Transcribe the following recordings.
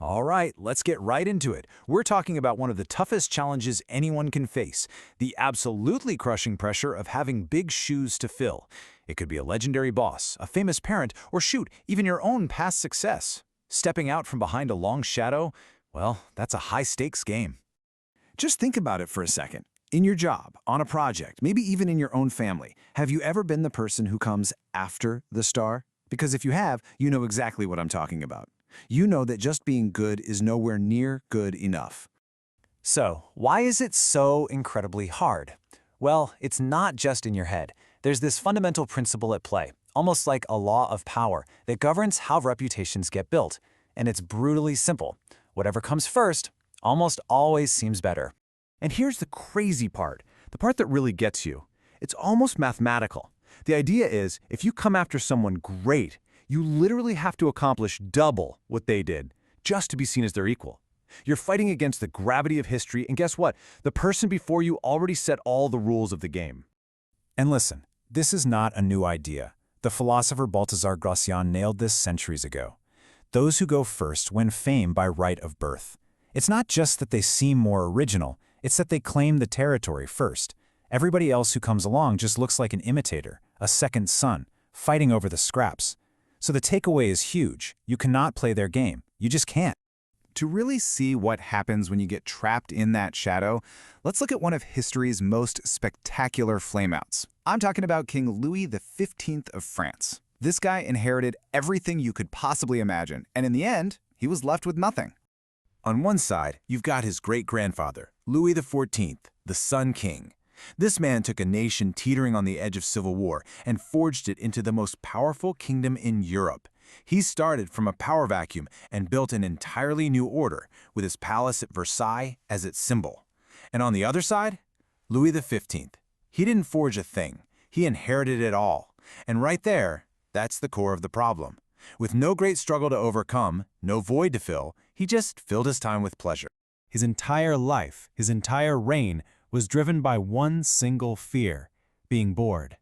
All right, let's get right into it. We're talking about one of the toughest challenges anyone can face, the absolutely crushing pressure of having big shoes to fill. It could be a legendary boss, a famous parent, or shoot, even your own past success. Stepping out from behind a long shadow, well, that's a high-stakes game. Just think about it for a second. In your job, on a project, maybe even in your own family, have you ever been the person who comes after the star? Because if you have, you know exactly what I'm talking about. You know that just being good is nowhere near good enough. So, why is it so incredibly hard? Well, it's not just in your head. There's this fundamental principle at play, almost like a law of power, that governs how reputations get built. And it's brutally simple. Whatever comes first almost always seems better. And here's the crazy part, the part that really gets you. It's almost mathematical. The idea is, if you come after someone great, you literally have to accomplish double what they did, just to be seen as their equal. You're fighting against the gravity of history, and guess what? The person before you already set all the rules of the game. And listen, this is not a new idea. The philosopher Balthazar Gracian nailed this centuries ago. Those who go first win fame by right of birth. It's not just that they seem more original, it's that they claim the territory first. Everybody else who comes along just looks like an imitator, a second son, fighting over the scraps. So the takeaway is huge. You cannot play their game. You just can't. To really see what happens when you get trapped in that shadow, let's look at one of history's most spectacular flameouts. I'm talking about King Louis XV of France. This guy inherited everything you could possibly imagine, and in the end, he was left with nothing. On one side, you've got his great-grandfather, Louis XIV, the Sun King. This man took a nation teetering on the edge of civil war and forged it into the most powerful kingdom in Europe. He started from a power vacuum and built an entirely new order, with his palace at Versailles as its symbol. And on the other side, Louis XV. He didn't forge a thing. He inherited it all. And right there, that's the core of the problem. With no great struggle to overcome, no void to fill, he just filled his time with pleasure. His entire life, his entire reign, was driven by one single fear, being bored.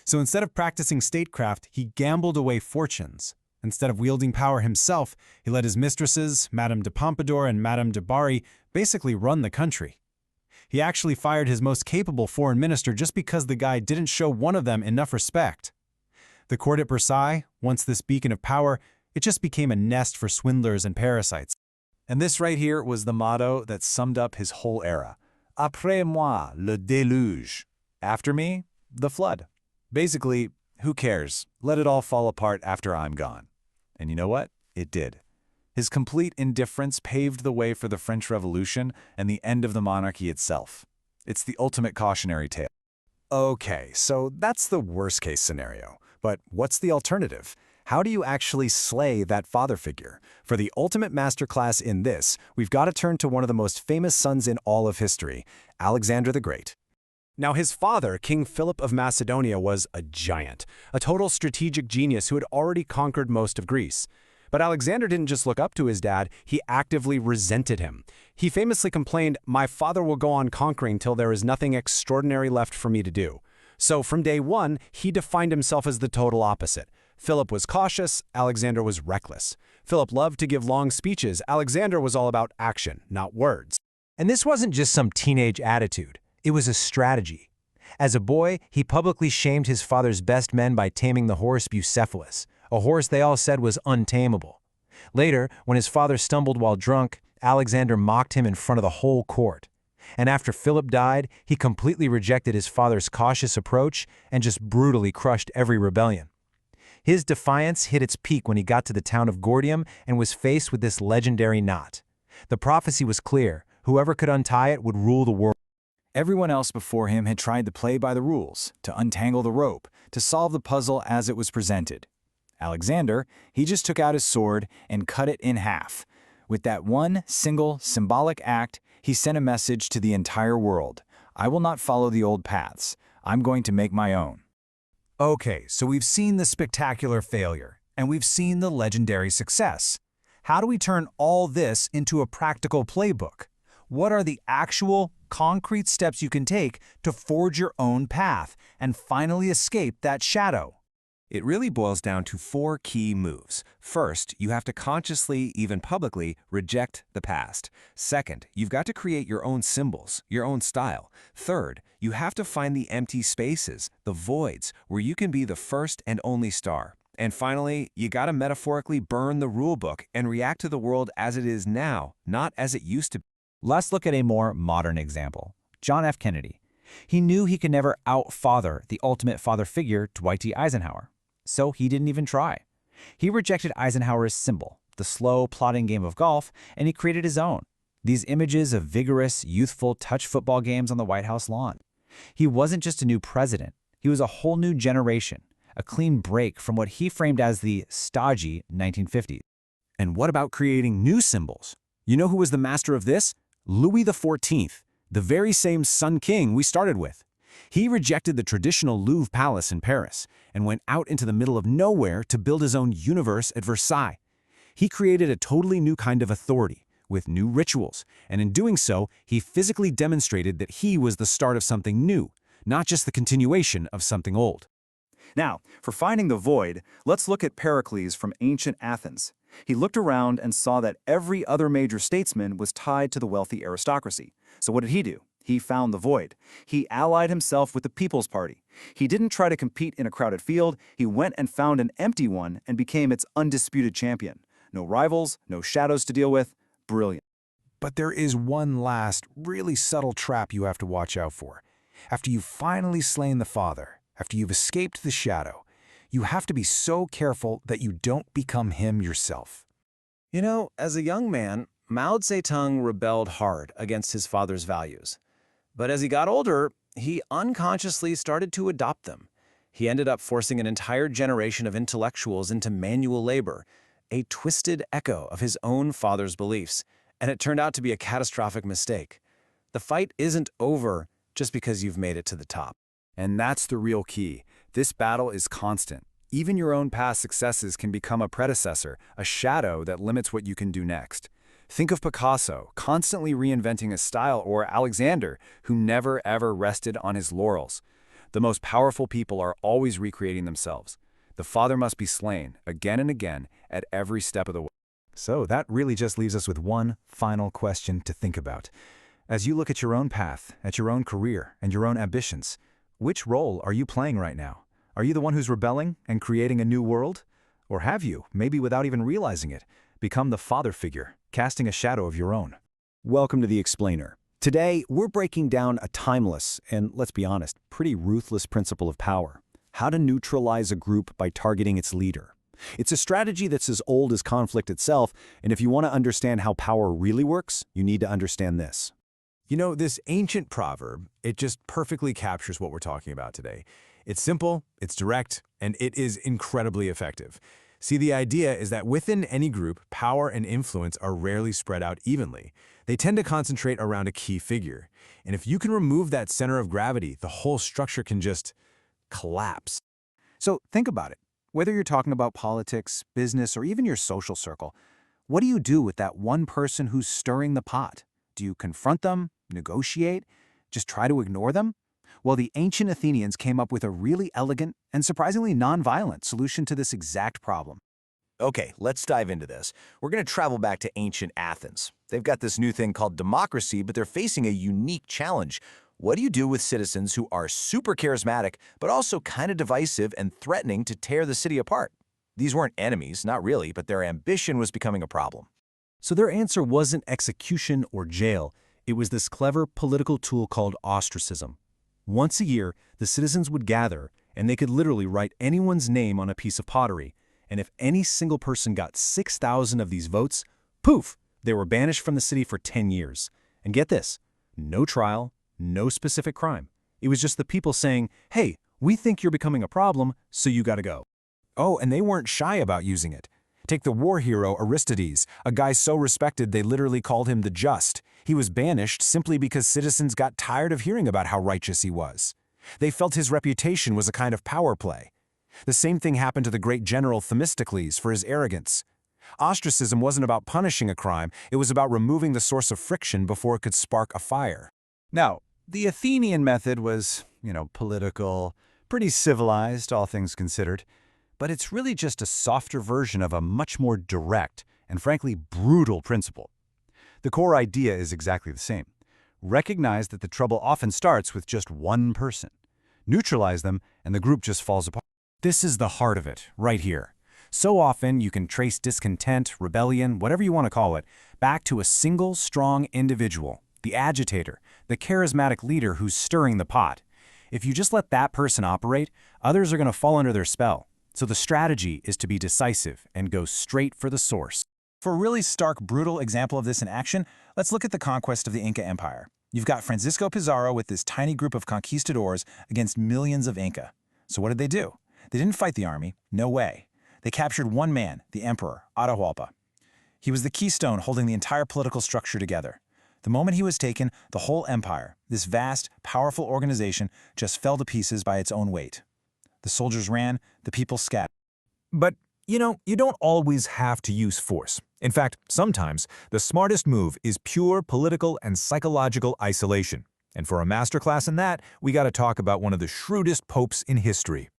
So instead of practicing statecraft, he gambled away fortunes. Instead of wielding power himself, he let his mistresses, Madame de Pompadour and Madame de Barry, basically run the country. He actually fired his most capable foreign minister just because the guy didn't show one of them enough respect. The court at Versailles, once this beacon of power, it just became a nest for swindlers and parasites. And this right here was the motto that summed up his whole era. Après moi, le déluge. After me, the flood. Basically, who cares? Let it all fall apart after I'm gone. And you know what? It did. His complete indifference paved the way for the French Revolution and the end of the monarchy itself. It's the ultimate cautionary tale. Okay, so that's the worst-case scenario. But what's the alternative? How do you actually slay that father figure? For the ultimate masterclass in this, we've got to turn to one of the most famous sons in all of history, Alexander the Great. Now, his father, King Philip of Macedonia, was a giant, a total strategic genius who had already conquered most of Greece. But Alexander didn't just look up to his dad, he actively resented him. He famously complained, "My father will go on conquering till there is nothing extraordinary left for me to do." So from day one, he defined himself as the total opposite. Philip was cautious, Alexander was reckless. Philip loved to give long speeches, Alexander was all about action, not words. And this wasn't just some teenage attitude. It was a strategy. As a boy, he publicly shamed his father's best men by taming the horse Bucephalus, a horse they all said was untamable. Later, when his father stumbled while drunk, Alexander mocked him in front of the whole court. And after Philip died, he completely rejected his father's cautious approach and just brutally crushed every rebellion. His defiance hit its peak when he got to the town of Gordium and was faced with this legendary knot. The prophecy was clear: whoever could untie it would rule the world. Everyone else before him had tried to play by the rules, to untangle the rope, to solve the puzzle as it was presented. Alexander, he just took out his sword and cut it in half. With that one single symbolic act, he sent a message to the entire world. I will not follow the old paths. I'm going to make my own. Okay, so we've seen the spectacular failure, and we've seen the legendary success. How do we turn all this into a practical playbook? What are the actual, concrete steps you can take to forge your own path and finally escape that shadow? It really boils down to 4 key moves. First, you have to consciously, even publicly, reject the past. Second, you've got to create your own symbols, your own style. Third, you have to find the empty spaces, the voids, where you can be the first and only star. And finally, you gotta metaphorically burn the rulebook and react to the world as it is now, not as it used to be. Let's look at a more modern example. John F. Kennedy. He knew he could never out-father the ultimate father figure, Dwight D. Eisenhower. So he didn't even try. He rejected Eisenhower's symbol, the slow, plodding game of golf, and he created his own. These images of vigorous, youthful touch football games on the White House lawn. He wasn't just a new president. He was a whole new generation, a clean break from what he framed as the stodgy 1950s. And what about creating new symbols? You know who was the master of this? Louis XIV, the very same Sun King we started with. He rejected the traditional Louvre Palace in Paris and went out into the middle of nowhere to build his own universe at Versailles. He created a totally new kind of authority, with new rituals, and in doing so, he physically demonstrated that he was the start of something new, not just the continuation of something old. Now, for finding the void, let's look at Pericles from ancient Athens. He looked around and saw that every other major statesman was tied to the wealthy aristocracy. So what did he do? He found the void. He allied himself with the People's Party. He didn't try to compete in a crowded field. He went and found an empty one and became its undisputed champion. No rivals, no shadows to deal with. Brilliant. But there is one last, really subtle trap you have to watch out for. After you've finally slain the father, after you've escaped the shadow, you have to be so careful that you don't become him yourself. You know, as a young man, Mao Zedong rebelled hard against his father's values. But as he got older, he unconsciously started to adopt them. He ended up forcing an entire generation of intellectuals into manual labor, a twisted echo of his own father's beliefs, and it turned out to be a catastrophic mistake. The fight isn't over just because you've made it to the top. And that's the real key. This battle is constant. Even your own past successes can become a predecessor, a shadow that limits what you can do next. Think of Picasso, constantly reinventing his style, or Alexander, who never ever rested on his laurels. The most powerful people are always recreating themselves. The father must be slain, again and again, at every step of the way. So that really just leaves us with one final question to think about. As you look at your own path, at your own career, and your own ambitions, which role are you playing right now? Are you the one who's rebelling and creating a new world? Or have you, maybe without even realizing it, become the father figure, casting a shadow of your own? Welcome to The Explainer. Today, we're breaking down a timeless and, let's be honest, pretty ruthless principle of power: how to neutralize a group by targeting its leader. It's a strategy that's as old as conflict itself, and if you want to understand how power really works, you need to understand this. You know, this ancient proverb, it just perfectly captures what we're talking about today. It's simple, it's direct, and it is incredibly effective. See, the idea is that within any group, power and influence are rarely spread out evenly. They tend to concentrate around a key figure. And if you can remove that center of gravity, the whole structure can just collapse. So think about it. Whether you're talking about politics, business, or even your social circle, what do you do with that one person who's stirring the pot? Do you confront them, negotiate, just try to ignore them? Well, the ancient Athenians came up with a really elegant and surprisingly nonviolent solution to this exact problem. Okay, let's dive into this. We're going to travel back to ancient Athens. They've got this new thing called democracy, but they're facing a unique challenge. What do you do with citizens who are super charismatic, but also kind of divisive and threatening to tear the city apart? These weren't enemies, not really, but their ambition was becoming a problem. So their answer wasn't execution or jail. It was this clever political tool called ostracism. Once a year, the citizens would gather, and they could literally write anyone's name on a piece of pottery. And if any single person got 6,000 of these votes, poof, they were banished from the city for 10 years. And get this, no trial, no specific crime. It was just the people saying, hey, we think you're becoming a problem, so you gotta go. Oh, and they weren't shy about using it. Take the war hero Aristides, a guy so respected they literally called him the Just. He was banished simply because citizens got tired of hearing about how righteous he was. They felt his reputation was a kind of power play. The same thing happened to the great general Themistocles for his arrogance. Ostracism wasn't about punishing a crime, it was about removing the source of friction before it could spark a fire. Now, the Athenian method was, political, pretty civilized, all things considered. but it's really just a softer version of a much more direct and frankly brutal principle. The core idea is exactly the same. Recognize that the trouble often starts with just one person. Neutralize them, and the group just falls apart. This is the heart of it, right here. So often you can trace discontent, rebellion, whatever you want to call it, back to a single strong individual, the agitator, the charismatic leader who's stirring the pot. If you just let that person operate, others are going to fall under their spell. So the strategy is to be decisive and go straight for the source. For a really stark, brutal example of this in action, let's look at the conquest of the Inca Empire. You've got Francisco Pizarro with this tiny group of conquistadors against millions of Inca. So what did they do? They didn't fight the army. No way. They captured one man, the emperor, Atahualpa. He was the keystone holding the entire political structure together. The moment he was taken, the whole empire, this vast, powerful organization, just fell to pieces by its own weight. The soldiers ran, the people scattered. But, you don't always have to use force. In fact, sometimes the smartest move is pure political and psychological isolation. And for a masterclass in that, we got to talk about one of the shrewdest popes in history.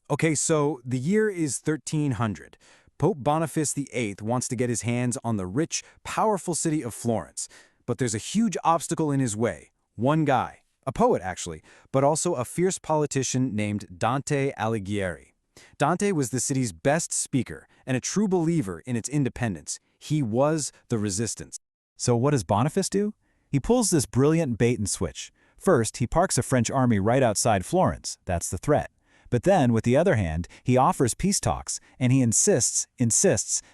Okay, so the year is 1300. Pope Boniface VIII wants to get his hands on the rich, powerful city of Florence. But there's a huge obstacle in his way. One guy, a poet actually, but also a fierce politician named Dante Alighieri. Dante was the city's best speaker and a true believer in its independence. He was the resistance. So what does Boniface do? He pulls this brilliant bait and switch. First, he parks a French army right outside Florence. That's the threat. But then, with the other hand, he offers peace talks, and he insists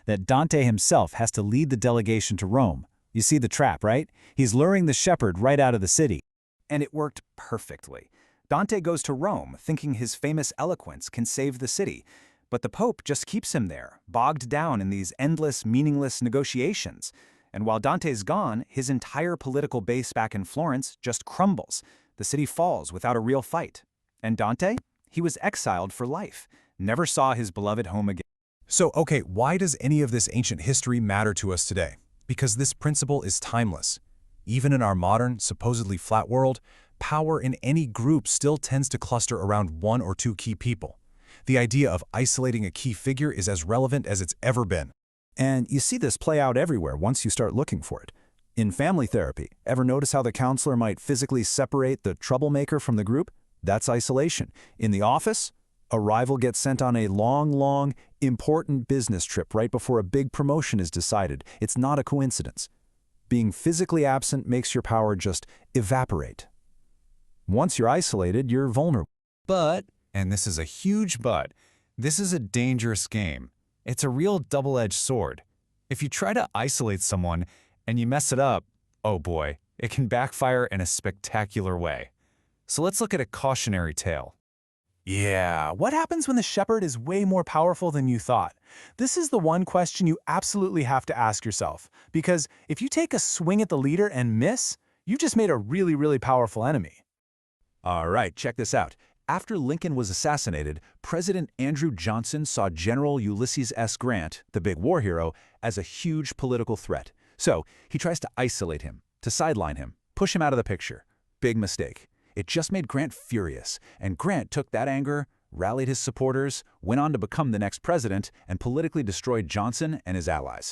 that Dante himself has to lead the delegation to Rome. You see the trap, right? He's luring the shepherd right out of the city. And it worked perfectly. Dante goes to Rome, thinking his famous eloquence can save the city. But the Pope just keeps him there, bogged down in these endless, meaningless negotiations. And while Dante's gone, his entire political base back in Florence just crumbles. The city falls without a real fight. And Dante? He was exiled for life, never saw his beloved home again. So, okay, why does any of this ancient history matter to us today? Because this principle is timeless. Even in our modern, supposedly flat world, power in any group still tends to cluster around one or two key people. The idea of isolating a key figure is as relevant as it's ever been. And you see this play out everywhere once you start looking for it. In family therapy, ever notice how the counselor might physically separate the troublemaker from the group? That's isolation. In the office, a rival gets sent on a long, important business trip right before a big promotion is decided. It's not a coincidence. Being physically absent makes your power just evaporate. Once you're isolated, you're vulnerable. But, and this is a huge but, this is a dangerous game. It's a real double-edged sword. If you try to isolate someone and you mess it up, oh boy, it can backfire in a spectacular way. So let's look at a cautionary tale. Yeah, what happens when the shepherd is way more powerful than you thought? This is the one question you absolutely have to ask yourself, because if you take a swing at the leader and miss, you've just made a really powerful enemy. All right, check this out. After Lincoln was assassinated, President Andrew Johnson saw General Ulysses S. Grant, the big war hero, as a huge political threat. So he tries to isolate him, to sideline him, push him out of the picture. Big mistake. It just made Grant furious, and Grant took that anger, rallied his supporters, went on to become the next president, and politically destroyed Johnson and his allies.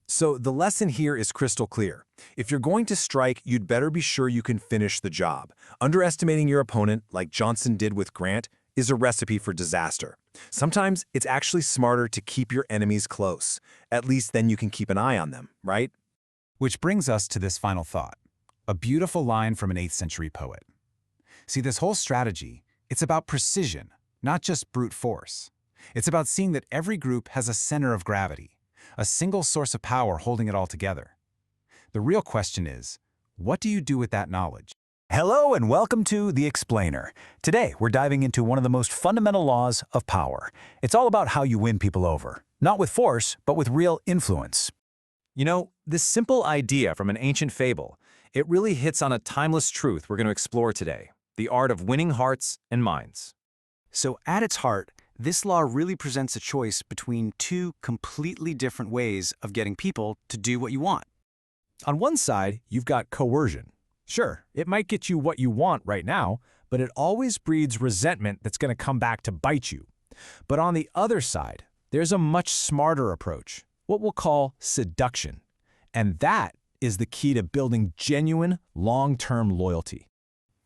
So the lesson here is crystal clear. If you're going to strike, you'd better be sure you can finish the job. Underestimating your opponent, like Johnson did with Grant, is a recipe for disaster. Sometimes it's actually smarter to keep your enemies close. At least then you can keep an eye on them, right? Which brings us to this final thought, a beautiful line from an 8th century poet. See, this whole strategy, it's about precision, not just brute force. It's about seeing that every group has a center of gravity, a single source of power holding it all together. The real question is, what do you do with that knowledge? Hello and welcome to The Explainer. Today, we're diving into one of the most fundamental laws of power. It's all about how you win people over, not with force, but with real influence. You know, this simple idea from an ancient fable, it really hits on a timeless truth we're going to explore today. The art of winning hearts and minds. So at its heart, this law really presents a choice between two completely different ways of getting people to do what you want. On one side, you've got coercion. Sure, it might get you what you want right now, but it always breeds resentment that's going to come back to bite you. But on the other side, there's a much smarter approach, what we'll call seduction. And that is the key to building genuine, long-term loyalty.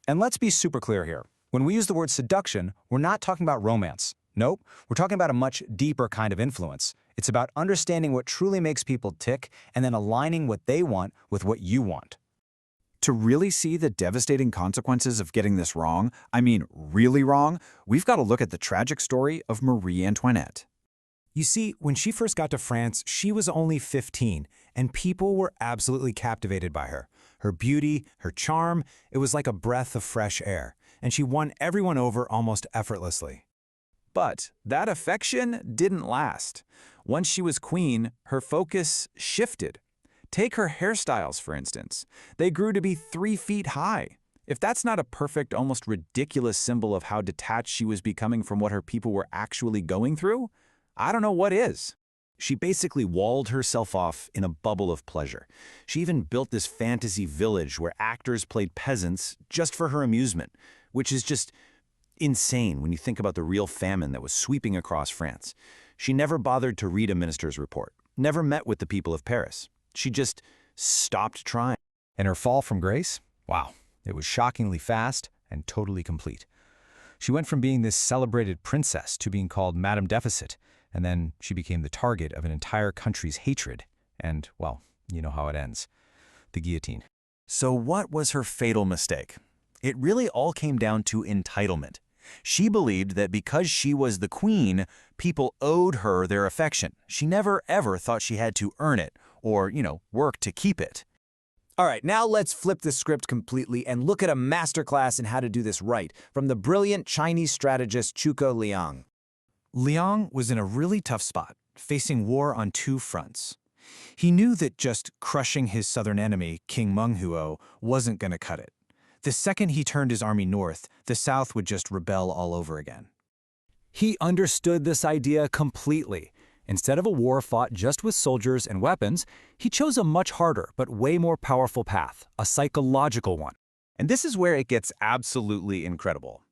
And let's be super clear here. When we use the word seduction, we're not talking about romance. Nope, we're talking about a much deeper kind of influence. It's about understanding what truly makes people tick and then aligning what they want with what you want. To really see the devastating consequences of getting this wrong, I mean really wrong, we've got to look at the tragic story of Marie Antoinette. You see, when she first got to France, she was only 15, and people were absolutely captivated by her. Her beauty, her charm, it was like a breath of fresh air, and she won everyone over almost effortlessly. But that affection didn't last. Once she was queen, her focus shifted. Take her hairstyles, for instance. They grew to be 3 feet high. If that's not a perfect, almost ridiculous symbol of how detached she was becoming from what her people were actually going through, I don't know what is. She basically walled herself off in a bubble of pleasure. She even built this fantasy village where actors played peasants just for her amusement, which is just insane when you think about the real famine that was sweeping across France. She never bothered to read a minister's report, never met with the people of Paris. She just stopped trying. And her fall from grace? Wow, it was shockingly fast and totally complete. She went from being this celebrated princess to being called Madame Deficit, and then she became the target of an entire country's hatred. And, well, you know how it ends. The guillotine. So what was her fatal mistake? It really all came down to entitlement. She believed that because she was the queen, people owed her their affection. She never ever thought she had to earn it or, work to keep it. All right, now let's flip the script completely and look at a masterclass in how to do this right from the brilliant Chinese strategist Zhuge Liang. Liang was in a really tough spot, facing war on 2 fronts. He knew that just crushing his southern enemy, King Menghuo, wasn't going to cut it. The second he turned his army north, the south would just rebel all over again. He understood this idea completely. Instead of a war fought just with soldiers and weapons, he chose a much harder but way more powerful path, a psychological one. And this is where it gets absolutely incredible.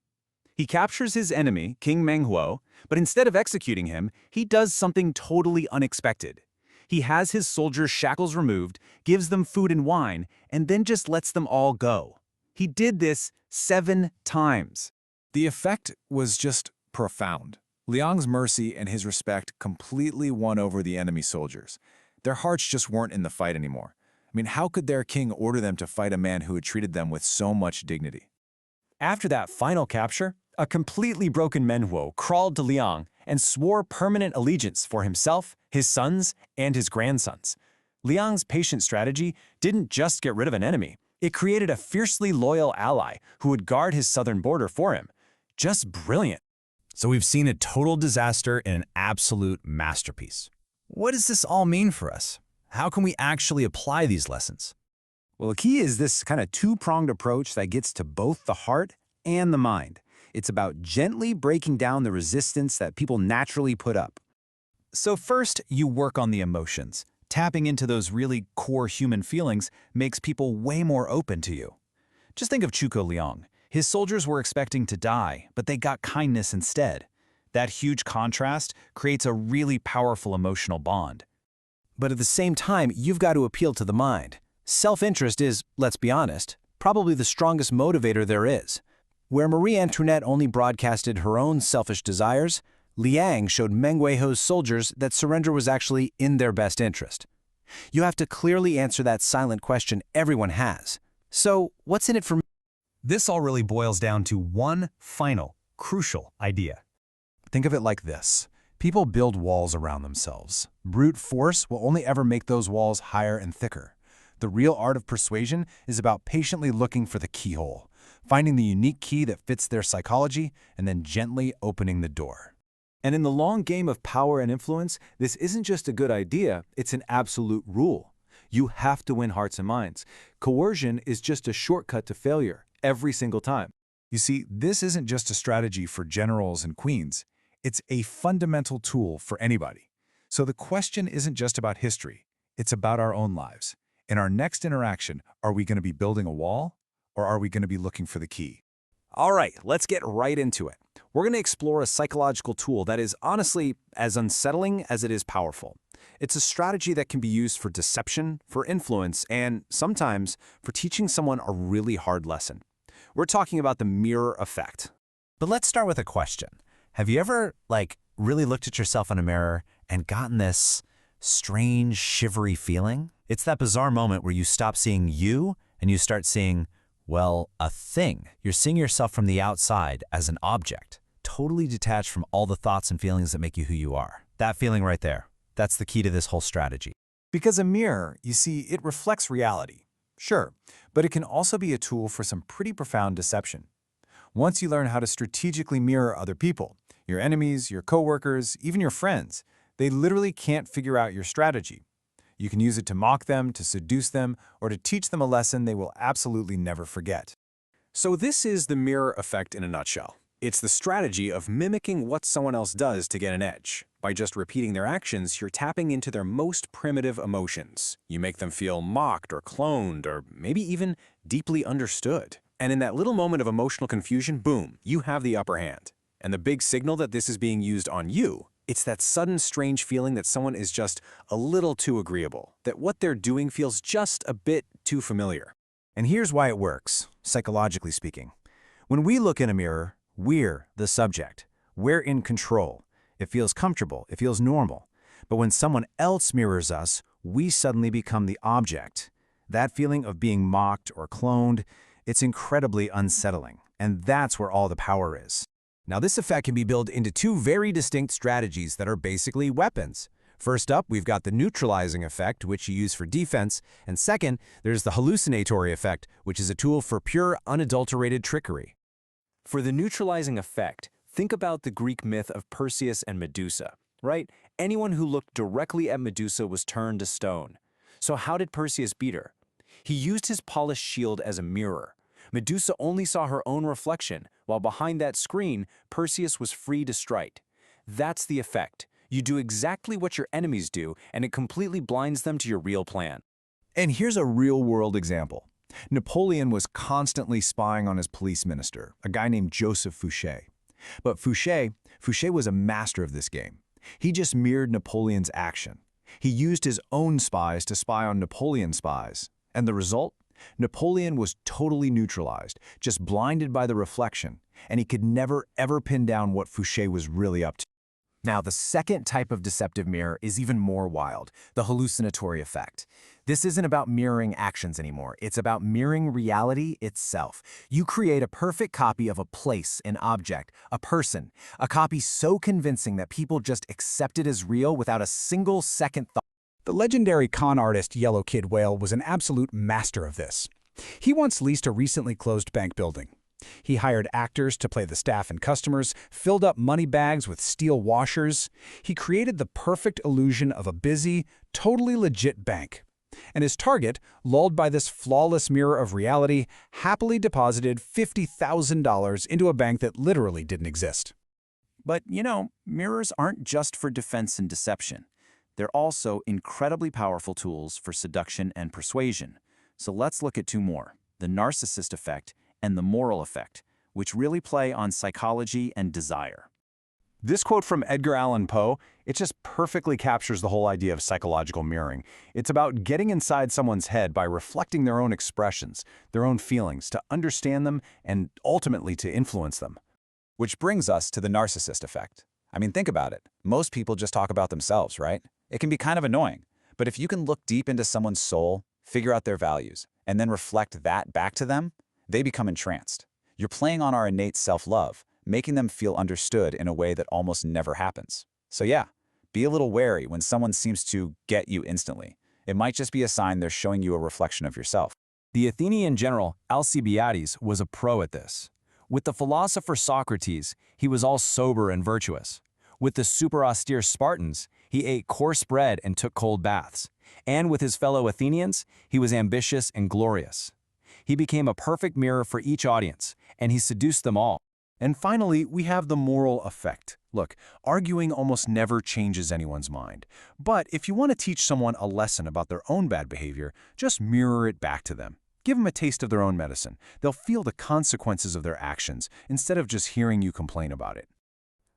He captures his enemy, King Menghuo, but instead of executing him, he does something totally unexpected. He has his soldiers' shackles removed, gives them food and wine, and then just lets them all go. He did this 7 times. The effect was just profound. Liang's mercy and his respect completely won over the enemy soldiers. Their hearts just weren't in the fight anymore. I mean, how could their king order them to fight a man who had treated them with so much dignity? After that final capture, a completely broken Menghuo crawled to Liang and swore permanent allegiance for himself, his sons, and his grandsons. Liang's patient strategy didn't just get rid of an enemy. It created a fiercely loyal ally who would guard his southern border for him. Just brilliant. So we've seen a total disaster and an absolute masterpiece. What does this all mean for us? How can we actually apply these lessons? Well, the key is this kind of 2-pronged approach that gets to both the heart and the mind. It's about gently breaking down the resistance that people naturally put up. So first, you work on the emotions. Tapping into those really core human feelings makes people way more open to you. Just think of Zhuge Liang. His soldiers were expecting to die, but they got kindness instead. That huge contrast creates a really powerful emotional bond. But at the same time, you've got to appeal to the mind. Self-interest is, let's be honest, probably the strongest motivator there is. Where Marie Antoinette only broadcasted her own selfish desires, Liang showed Menghuo's soldiers that surrender was actually in their best interest. You have to clearly answer that silent question everyone has. So, what's in it for me? This all really boils down to one final, crucial idea. Think of it like this. People build walls around themselves. Brute force will only ever make those walls higher and thicker. The real art of persuasion is about patiently looking for the keyhole, finding the unique key that fits their psychology, and then gently opening the door. And in the long game of power and influence, this isn't just a good idea, it's an absolute rule. You have to win hearts and minds. Coercion is just a shortcut to failure, every single time. You see, this isn't just a strategy for generals and queens. It's a fundamental tool for anybody. So the question isn't just about history. It's about our own lives. In our next interaction, are we going to be building a wall, or are we going to be looking for the key? All right, let's get right into it. We're going to explore a psychological tool that is honestly as unsettling as it is powerful. It's a strategy that can be used for deception, for influence, and sometimes for teaching someone a really hard lesson. We're talking about the mirror effect. But let's start with a question. Have you ever, really looked at yourself in a mirror and gotten this strange, shivery feeling? It's that bizarre moment where you stop seeing you and you start seeing, well, a thing. You're seeing yourself from the outside as an object, totally detached from all the thoughts and feelings that make you who you are. That feeling right there, that's the key to this whole strategy. Because a mirror, you see, it reflects reality. Sure, but it can also be a tool for some pretty profound deception. Once you learn how to strategically mirror other people, your enemies, your coworkers, even your friends, they literally can't figure out your strategy. You can use it to mock them, to seduce them, or to teach them a lesson they will absolutely never forget. So this is the mirror effect in a nutshell. It's the strategy of mimicking what someone else does to get an edge. By just repeating their actions, you're tapping into their most primitive emotions. You make them feel mocked or cloned or maybe even deeply understood. And in that little moment of emotional confusion, boom, you have the upper hand. And the big signal that this is being used on you, it's that sudden strange feeling that someone is just a little too agreeable, that what they're doing feels just a bit too familiar. And here's why it works, psychologically speaking. When we look in a mirror, we're the subject. We're in control. It feels comfortable. It feels normal. But when someone else mirrors us, we suddenly become the object. That feeling of being mocked or cloned, it's incredibly unsettling. And that's where all the power is. Now, this effect can be built into two very distinct strategies that are basically weapons. First up, we've got the neutralizing effect, which you use for defense, and second, there's the hallucinatory effect, which is a tool for pure, unadulterated trickery. For the neutralizing effect, think about the Greek myth of Perseus and Medusa, right? Anyone who looked directly at Medusa was turned to stone. So how did Perseus beat her? He used his polished shield as a mirror. Medusa only saw her own reflection, while behind that screen, Perseus was free to strike. That's the effect. You do exactly what your enemies do, and it completely blinds them to your real plan. And here's a real-world example. Napoleon was constantly spying on his police minister, a guy named Joseph Fouché. But Fouché was a master of this game. He just mirrored Napoleon's action. He used his own spies to spy on Napoleon's spies. And the result? Napoleon was totally neutralized, just blinded by the reflection, and he could never ever pin down what Fouché was really up to. Now, the second type of deceptive mirror is even more wild, the hallucinatory effect. This isn't about mirroring actions anymore. It's about mirroring reality itself. You create a perfect copy of a place, an object, a person, a copy so convincing that people just accept it as real without a single second thought. The legendary con artist Yellow Kid Whale was an absolute master of this. He once leased a recently closed bank building. He hired actors to play the staff and customers, filled up money bags with steel washers. He created the perfect illusion of a busy, totally legit bank. And his target, lulled by this flawless mirror of reality, happily deposited $50,000 into a bank that literally didn't exist. But, mirrors aren't just for defense and deception. They're also incredibly powerful tools for seduction and persuasion. So let's look at two more, the narcissist effect and the moral effect, which really play on psychology and desire. This quote from Edgar Allan Poe, it just perfectly captures the whole idea of psychological mirroring. It's about getting inside someone's head by reflecting their own expressions, their own feelings, to understand them and ultimately to influence them. Which brings us to the narcissist effect. I mean, think about it. Most people just talk about themselves, right? It can be kind of annoying. But if you can look deep into someone's soul, figure out their values, and then reflect that back to them, they become entranced. You're playing on our innate self-love, making them feel understood in a way that almost never happens. So yeah, be a little wary when someone seems to get you instantly. It might just be a sign they're showing you a reflection of yourself. The Athenian general Alcibiades was a pro at this. With the philosopher Socrates, he was all sober and virtuous. With the super austere Spartans, he ate coarse bread and took cold baths. And with his fellow Athenians, he was ambitious and glorious. He became a perfect mirror for each audience, and he seduced them all. And finally, we have the moral effect. Look, arguing almost never changes anyone's mind. But if you want to teach someone a lesson about their own bad behavior, just mirror it back to them. Give them a taste of their own medicine. They'll feel the consequences of their actions instead of just hearing you complain about it.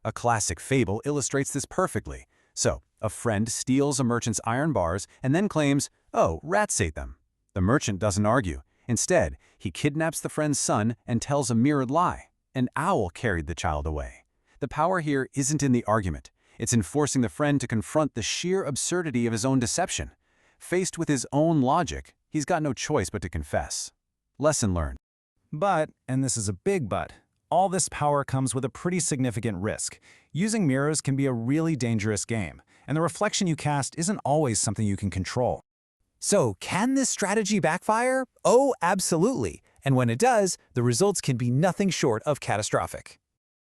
A classic fable illustrates this perfectly. So, a friend steals a merchant's iron bars and then claims, "Oh, rats ate them." The merchant doesn't argue. Instead, he kidnaps the friend's son and tells a mirrored lie. An owl carried the child away. The power here isn't in the argument. It's in forcing the friend to confront the sheer absurdity of his own deception. Faced with his own logic, he's got no choice but to confess. Lesson learned. But, and this is a big but, all this power comes with a pretty significant risk. Using mirrors can be a really dangerous game, and the reflection you cast isn't always something you can control. So, can this strategy backfire? Oh, absolutely. And when it does, the results can be nothing short of catastrophic.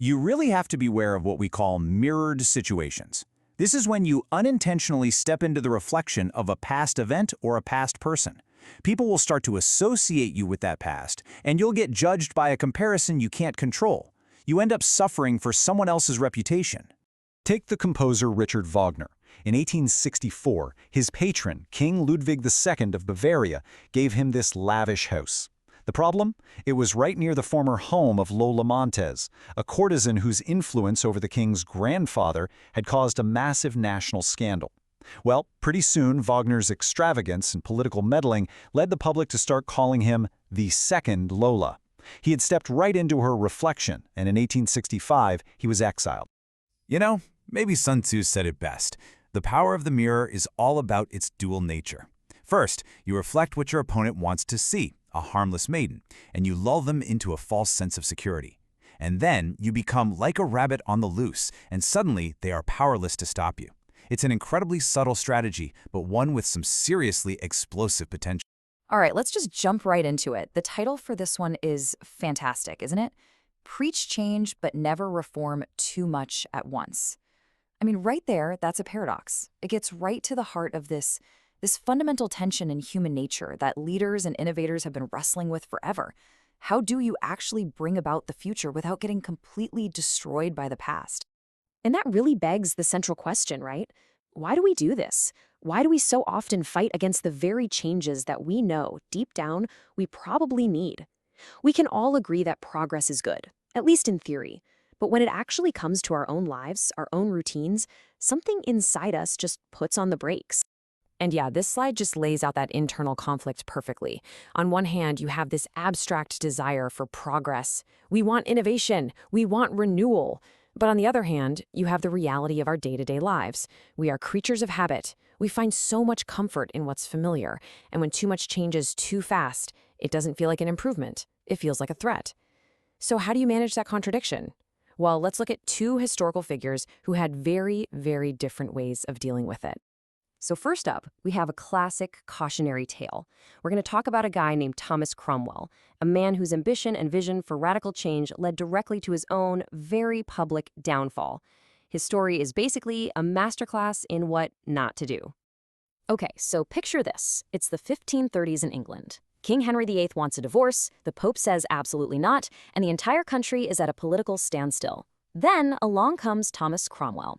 You really have to beware of what we call mirrored situations. This is when you unintentionally step into the reflection of a past event or a past person. People will start to associate you with that past, and you'll get judged by a comparison you can't control. You end up suffering for someone else's reputation. Take the composer Richard Wagner. In 1864, his patron, King Ludwig II of Bavaria, gave him this lavish house. The problem? It was right near the former home of Lola Montez, a courtesan whose influence over the king's grandfather had caused a massive national scandal. Well, pretty soon, Wagner's extravagance and political meddling led the public to start calling him the Second Lola. He had stepped right into her reflection, and in 1865, he was exiled. You know, maybe Sun Tzu said it best. The power of the mirror is all about its dual nature. First, you reflect what your opponent wants to see, a harmless maiden, and you lull them into a false sense of security. And then you become like a rabbit on the loose, and suddenly they are powerless to stop you. It's an incredibly subtle strategy, but one with some seriously explosive potential. All right, let's just jump right into it. The title for this one is fantastic, isn't it? Preach change, but never reform too much at once. I mean, right there, that's a paradox. It gets right to the heart of this fundamental tension in human nature that leaders and innovators have been wrestling with forever. How do you actually bring about the future without getting completely destroyed by the past? And that really begs the central question, right? Why do we do this? Why do we so often fight against the very changes that we know, deep down, we probably need? We can all agree that progress is good, at least in theory. But when it actually comes to our own lives, our own routines, something inside us just puts on the brakes. And yeah, this slide just lays out that internal conflict perfectly. On one hand, you have this abstract desire for progress. We want innovation. We want renewal. But on the other hand, you have the reality of our day-to-day lives. We are creatures of habit. We find so much comfort in what's familiar. And when too much changes too fast, it doesn't feel like an improvement. It feels like a threat. So how do you manage that contradiction? Well, let's look at two historical figures who had very, very different ways of dealing with it. So first up, we have a classic cautionary tale. We're going to talk about a guy named Thomas Cromwell, a man whose ambition and vision for radical change led directly to his own very public downfall. His story is basically a masterclass in what not to do. Okay, so picture this. It's the 1530s in England. King Henry VIII wants a divorce, the Pope says absolutely not, and the entire country is at a political standstill. Then along comes Thomas Cromwell.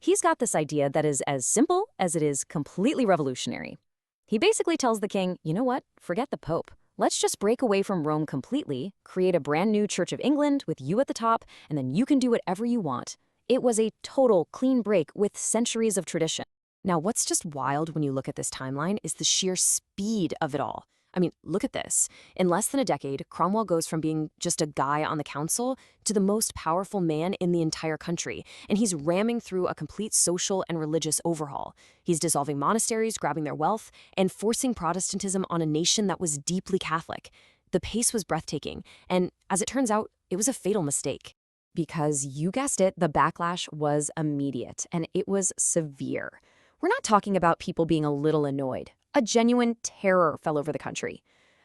He's got this idea that is as simple as it is completely revolutionary. He basically tells the king, you know what, forget the Pope. Let's just break away from Rome completely, create a brand new Church of England with you at the top, and then you can do whatever you want. It was a total clean break with centuries of tradition. Now, what's just wild when you look at this timeline is the sheer speed of it all. I mean, look at this. In less than a decade, Cromwell goes from being just a guy on the council to the most powerful man in the entire country, and he's ramming through a complete social and religious overhaul. He's dissolving monasteries, grabbing their wealth, and forcing Protestantism on a nation that was deeply Catholic. The pace was breathtaking, and as it turns out, it was a fatal mistake. Because you guessed it, the backlash was immediate, and it was severe. We're not talking about people being a little annoyed. A genuine terror fell over the country.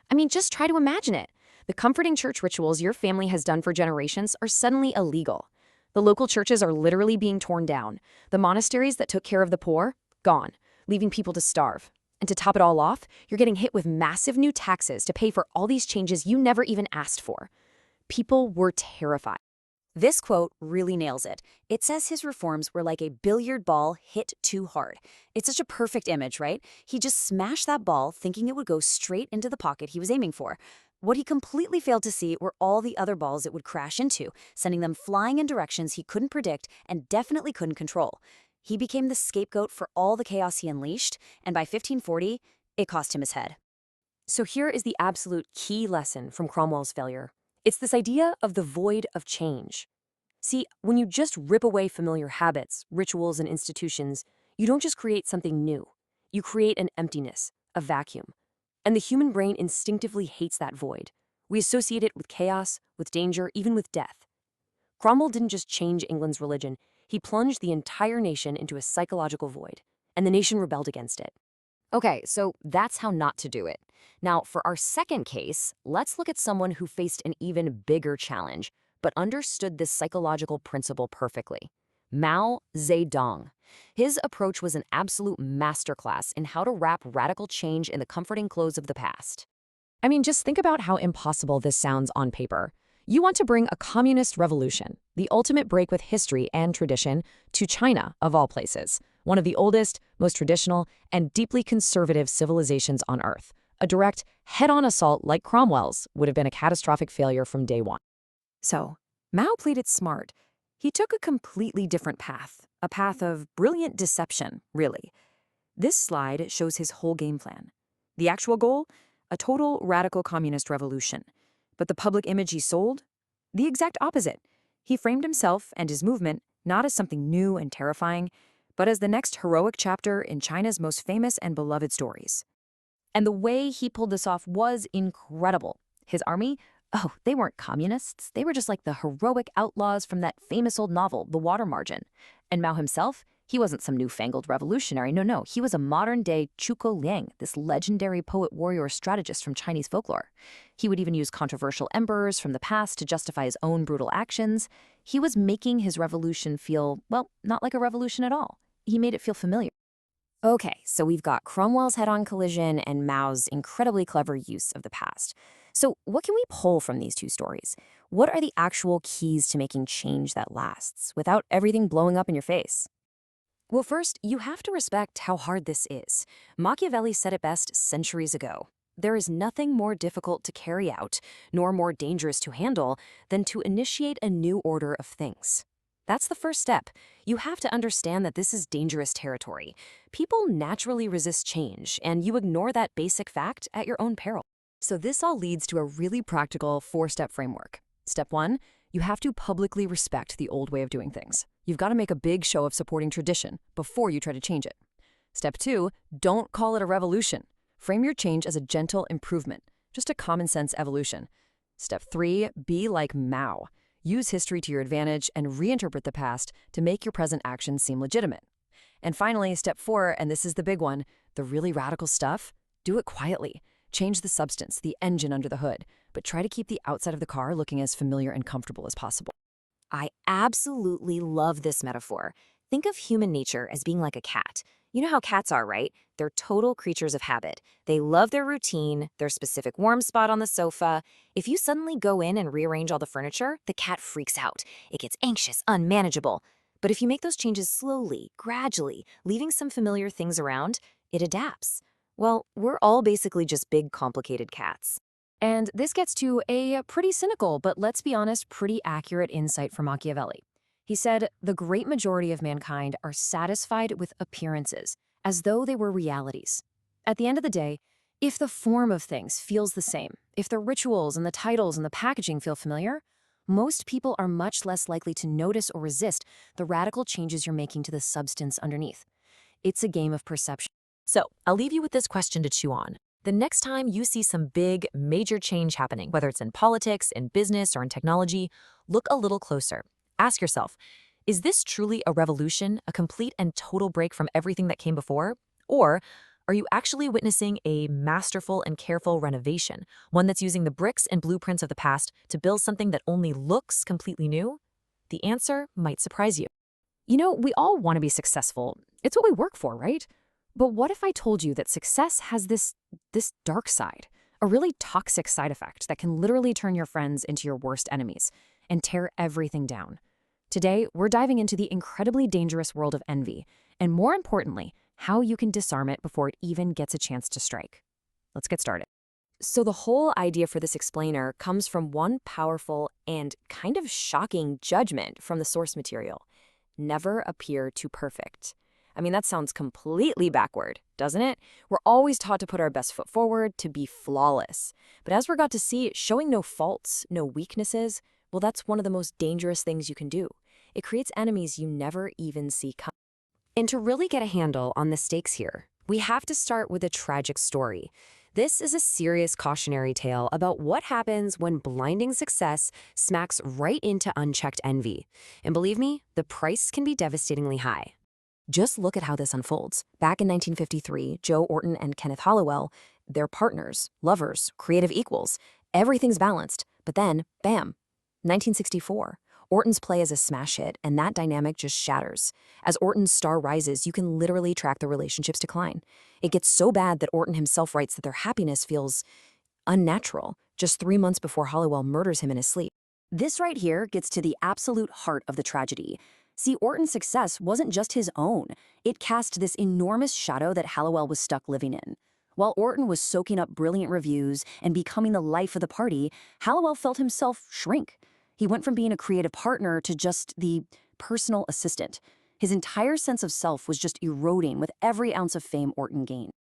I mean, just try to imagine it. The comforting church rituals your family has done for generations are suddenly illegal. The local churches are literally being torn down. The monasteries that took care of the poor, gone, leaving people to starve. And to top it all off, you're getting hit with massive new taxes to pay for all these changes you never even asked for. People were terrified. This quote really nails it. It says his reforms were like a billiard ball hit too hard. It's such a perfect image, right? He just smashed that ball thinking it would go straight into the pocket he was aiming for. What he completely failed to see were all the other balls it would crash into, sending them flying in directions he couldn't predict and definitely couldn't control. He became the scapegoat for all the chaos he unleashed, and by 1540, it cost him his head. So here is the absolute key lesson from Cromwell's failure. It's this idea of the void of change. See, when you just rip away familiar habits, rituals, and institutions, you don't just create something new. You create an emptiness, a vacuum. And the human brain instinctively hates that void. We associate it with chaos, with danger, even with death. Cromwell didn't just change England's religion, he plunged the entire nation into a psychological void, and the nation rebelled against it. Okay, so that's how not to do it. Now, for our second case, let's look at someone who faced an even bigger challenge, but understood this psychological principle perfectly. Mao Zedong. His approach was an absolute masterclass in how to wrap radical change in the comforting clothes of the past. I mean, just think about how impossible this sounds on paper. You want to bring a communist revolution, the ultimate break with history and tradition, to China, of all places, one of the oldest, most traditional, and deeply conservative civilizations on Earth. A direct, head-on assault like Cromwell's would have been a catastrophic failure from day one. So, Mao played it smart. He took a completely different path, a path of brilliant deception, really. This slide shows his whole game plan. The actual goal? A total radical communist revolution. But the public image he sold? The exact opposite. He framed himself and his movement not as something new and terrifying, but as the next heroic chapter in China's most famous and beloved stories. And the way he pulled this off was incredible. His army? Oh, they weren't communists. They were just like the heroic outlaws from that famous old novel, The Water Margin. And Mao himself? He wasn't some newfangled revolutionary. No. He was a modern-day Zhuge Liang, this legendary poet-warrior-strategist from Chinese folklore. He would even use controversial emperors from the past to justify his own brutal actions. He was making his revolution feel, well, not like a revolution at all. He made it feel familiar. Okay, so we've got Cromwell's head-on collision and Mao's incredibly clever use of the past. So what can we pull from these two stories? What are the actual keys to making change that lasts, without everything blowing up in your face? Well, first, you have to respect how hard this is. Machiavelli said it best centuries ago. There is nothing more difficult to carry out, nor more dangerous to handle, than to initiate a new order of things. That's the first step. You have to understand that this is dangerous territory. People naturally resist change, and you ignore that basic fact at your own peril. So this all leads to a really practical 4-step framework. Step 1, you have to publicly respect the old way of doing things. You've got to make a big show of supporting tradition before you try to change it. Step 2, don't call it a revolution. Frame your change as a gentle improvement, just a common-sense evolution. Step 3, be like Mao. Use history to your advantage and reinterpret the past to make your present actions seem legitimate. And finally, step 4, and this is the big one, the really radical stuff, do it quietly. Change the substance, the engine under the hood, but try to keep the outside of the car looking as familiar and comfortable as possible. I absolutely love this metaphor. Think of human nature as being like a cat. You know how cats are, right? They're total creatures of habit. They love their routine, their specific warm spot on the sofa. If you suddenly go in and rearrange all the furniture, the cat freaks out. It gets anxious, unmanageable. But if you make those changes slowly, gradually, leaving some familiar things around, it adapts. Well, we're all basically just big, complicated cats. And this gets to a pretty cynical, but let's be honest, pretty accurate insight from Machiavelli. He said, the great majority of mankind are satisfied with appearances, as though they were realities. At the end of the day, if the form of things feels the same, if the rituals and the titles and the packaging feel familiar, most people are much less likely to notice or resist the radical changes you're making to the substance underneath. It's a game of perception. So, I'll leave you with this question to chew on. The next time you see some big, major change happening, whether it's in politics, in business, or in technology, look a little closer. Ask yourself, is this truly a revolution, a complete and total break from everything that came before? Or are you actually witnessing a masterful and careful renovation, one that's using the bricks and blueprints of the past to build something that only looks completely new? The answer might surprise you. You know, we all want to be successful. It's what we work for, right? But what if I told you that success has this dark side, a really toxic side effect that can literally turn your friends into your worst enemies? and tear everything down. Today, we're diving into the incredibly dangerous world of envy, and more importantly, how you can disarm it before it even gets a chance to strike. Let's get started. So the whole idea for this explainer comes from one powerful and kind of shocking judgment from the source material. Never appear too perfect. I mean, that sounds completely backward, doesn't it? We're always taught to put our best foot forward, to be flawless. But as we're got to see, showing no faults, no weaknesses, well, that's one of the most dangerous things you can do. It creates enemies you never even see coming. And to really get a handle on the stakes here, we have to start with a tragic story. This is a serious cautionary tale about what happens when blinding success smacks right into unchecked envy. And believe me, the price can be devastatingly high. Just look at how this unfolds. Back in 1953, Joe Orton and Kenneth Halliwell, they're partners, lovers, creative equals. Everything's balanced. But then, bam, 1964. Orton's play is a smash hit, and that dynamic just shatters. As Orton's star rises, you can literally track the relationship's decline. It gets so bad that Orton himself writes that their happiness feels unnatural, just 3 months before Halliwell murders him in his sleep. This right here gets to the absolute heart of the tragedy. See, Orton's success wasn't just his own. It cast this enormous shadow that Halliwell was stuck living in. While Orton was soaking up brilliant reviews and becoming the life of the party, Halliwell felt himself shrink. He went from being a creative partner to just the personal assistant. His entire sense of self was just eroding with every ounce of fame Orton gained.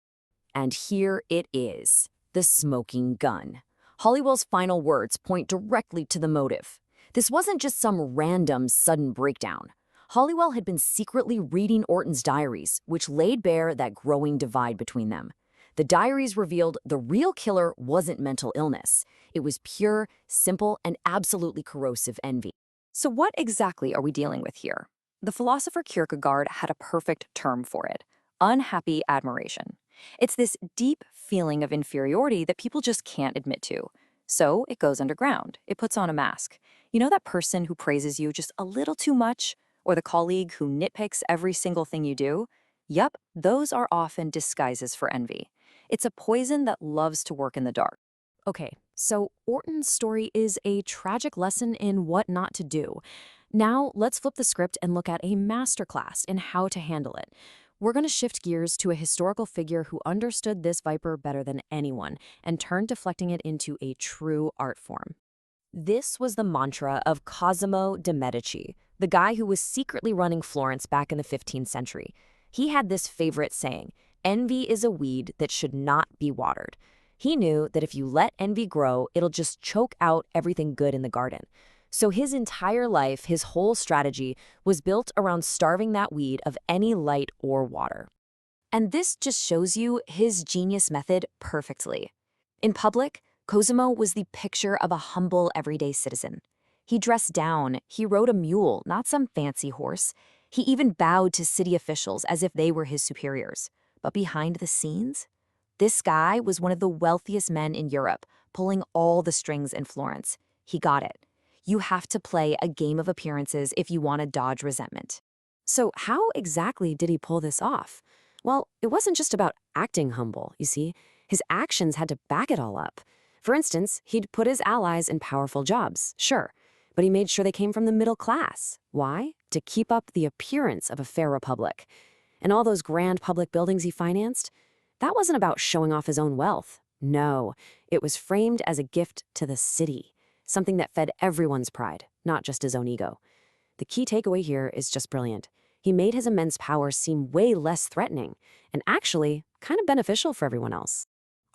And here it is, the smoking gun. Halliwell's final words point directly to the motive. This wasn't just some random, sudden breakdown. Halliwell had been secretly reading Orton's diaries, which laid bare that growing divide between them. The diaries revealed the real killer wasn't mental illness. It was pure, simple, and absolutely corrosive envy. So what exactly are we dealing with here? The philosopher Kierkegaard had a perfect term for it: unhappy admiration. It's this deep feeling of inferiority that people just can't admit to. So it goes underground. It puts on a mask. You know that person who praises you just a little too much? Or the colleague who nitpicks every single thing you do? Yup, those are often disguises for envy. It's a poison that loves to work in the dark. Okay, so Orton's story is a tragic lesson in what not to do. Now, let's flip the script and look at a masterclass in how to handle it. We're going to shift gears to a historical figure who understood this viper better than anyone and turned deflecting it into a true art form. This was the mantra of Cosimo de' Medici, the guy who was secretly running Florence back in the 15th century. He had this favorite saying: envy is a weed that should not be watered. He knew that if you let envy grow, it'll just choke out everything good in the garden. So his entire life, his whole strategy, was built around starving that weed of any light or water. And this just shows you his genius method perfectly. In public, Cosimo was the picture of a humble, everyday citizen. He dressed down, he rode a mule, not some fancy horse. He even bowed to city officials as if they were his superiors. But behind the scenes, this guy was one of the wealthiest men in Europe, pulling all the strings in Florence. He got it. You have to play a game of appearances if you want to dodge resentment. So how exactly did he pull this off? Well, it wasn't just about acting humble, you see. His actions had to back it all up. For instance, he'd put his allies in powerful jobs, sure, but he made sure they came from the middle class. Why? To keep up the appearance of a fair republic. And all those grand public buildings he financed, that wasn't about showing off his own wealth. No, it was framed as a gift to the city, something that fed everyone's pride, not just his own ego. The key takeaway here is just brilliant. He made his immense power seem way less threatening, and actually kind of beneficial for everyone else.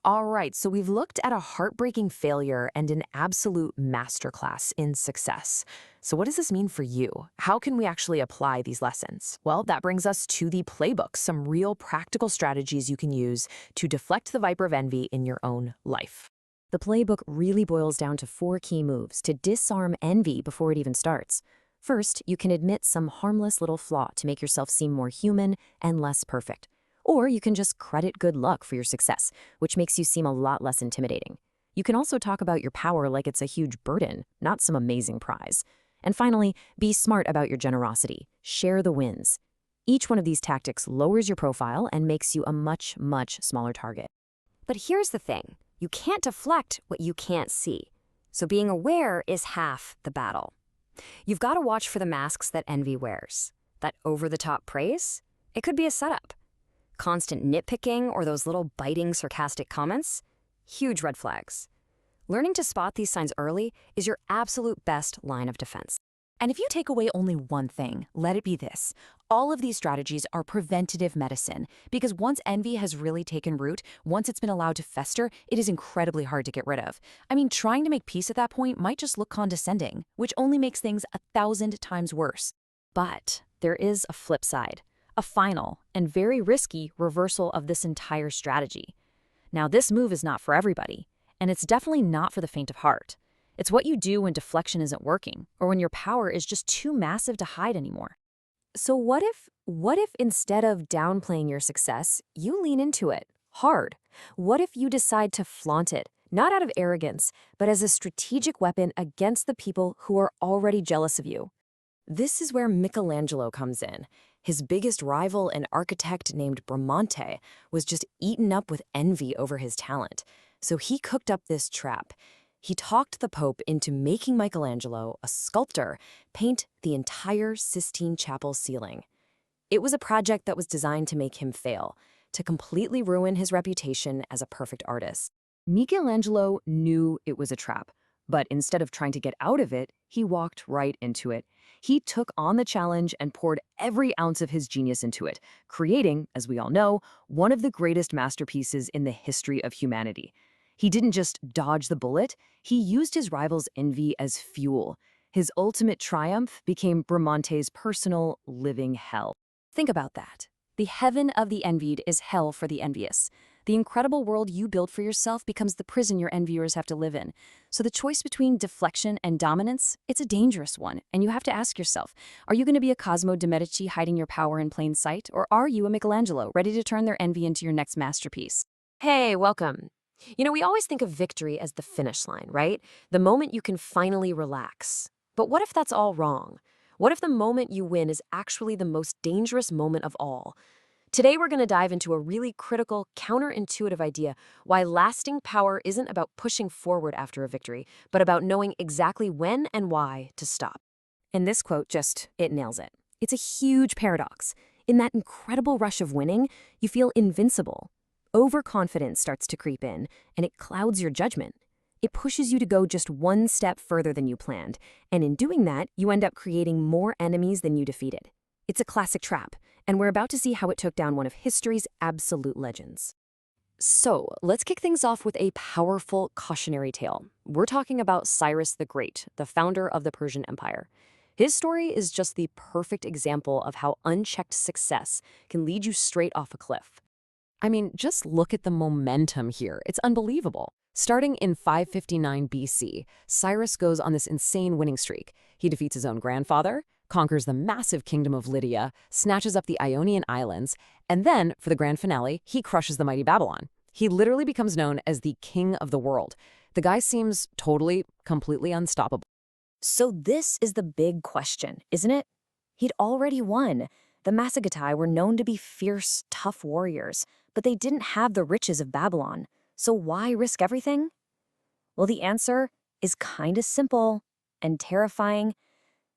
All right, so we've looked at a heartbreaking failure and an absolute masterclass in success. So what does this mean for you? How can we actually apply these lessons? Well, that brings us to the playbook, some real practical strategies you can use to deflect the viper of envy in your own life. The playbook really boils down to 4 key moves to disarm envy before it even starts. First, you can admit some harmless little flaw to make yourself seem more human and less perfect. Or you can just credit good luck for your success, which makes you seem a lot less intimidating. You can also talk about your power like it's a huge burden, not some amazing prize. And finally, be smart about your generosity. Share the wins. Each one of these tactics lowers your profile and makes you a much, much smaller target. But here's the thing. You can't deflect what you can't see. So being aware is half the battle. You've got to watch for the masks that envy wears. That over-the-top praise? It could be a setup. Constant nitpicking or those little biting, sarcastic comments? Huge red flags. Learning to spot these signs early is your absolute best line of defense. And if you take away only one thing, let it be this. All of these strategies are preventative medicine, because once envy has really taken root, once it's been allowed to fester, it is incredibly hard to get rid of. I mean, trying to make peace at that point might just look condescending, which only makes things 1,000 times worse. But there is a flip side, a final and very risky reversal of this entire strategy. Now, this move is not for everybody, and it's definitely not for the faint of heart. It's what you do when deflection isn't working, or when your power is just too massive to hide anymore. So what if instead of downplaying your success, you lean into it, hard? What if you decide to flaunt it, not out of arrogance, but as a strategic weapon against the people who are already jealous of you? This is where Michelangelo comes in. His biggest rival, an architect named Bramante, was just eaten up with envy over his talent. So he cooked up this trap. He talked the Pope into making Michelangelo, a sculptor, paint the entire Sistine Chapel ceiling. It was a project that was designed to make him fail, to completely ruin his reputation as a perfect artist. Michelangelo knew it was a trap, but instead of trying to get out of it, he walked right into it. He took on the challenge and poured every ounce of his genius into it, creating, as we all know, one of the greatest masterpieces in the history of humanity. He didn't just dodge the bullet, he used his rival's envy as fuel. His ultimate triumph became Bramante's personal, living hell. Think about that. The heaven of the envied is hell for the envious. The incredible world you build for yourself becomes the prison your enviers have to live in. So the choice between deflection and dominance, it's a dangerous one, and you have to ask yourself, are you going to be a Cosmo de' Medici hiding your power in plain sight, or are you a Michelangelo ready to turn their envy into your next masterpiece? Hey, welcome. You know, we always think of victory as the finish line, right? The moment you can finally relax. But what if that's all wrong? What if the moment you win is actually the most dangerous moment of all? Today, we're going to dive into a really critical, counterintuitive idea, why lasting power isn't about pushing forward after a victory, but about knowing exactly when and why to stop. And this quote it nails it. It's a huge paradox. In that incredible rush of winning, you feel invincible. Overconfidence starts to creep in, and it clouds your judgment. It pushes you to go just one step further than you planned, and in doing that, you end up creating more enemies than you defeated. It's a classic trap, and we're about to see how it took down one of history's absolute legends. So, let's kick things off with a powerful cautionary tale. We're talking about Cyrus the Great, the founder of the Persian Empire. His story is just the perfect example of how unchecked success can lead you straight off a cliff. I mean, just look at the momentum here. It's unbelievable. Starting in 559 BC, Cyrus goes on this insane winning streak. He defeats his own grandfather, conquers the massive kingdom of Lydia, snatches up the Ionian Islands, and then, for the grand finale, he crushes the mighty Babylon. He literally becomes known as the king of the world. The guy seems totally, completely unstoppable. So this is the big question, isn't it? He'd already won. The Massagetae were known to be fierce, tough warriors, but they didn't have the riches of Babylon. So why risk everything? Well, the answer is kinda simple and terrifying.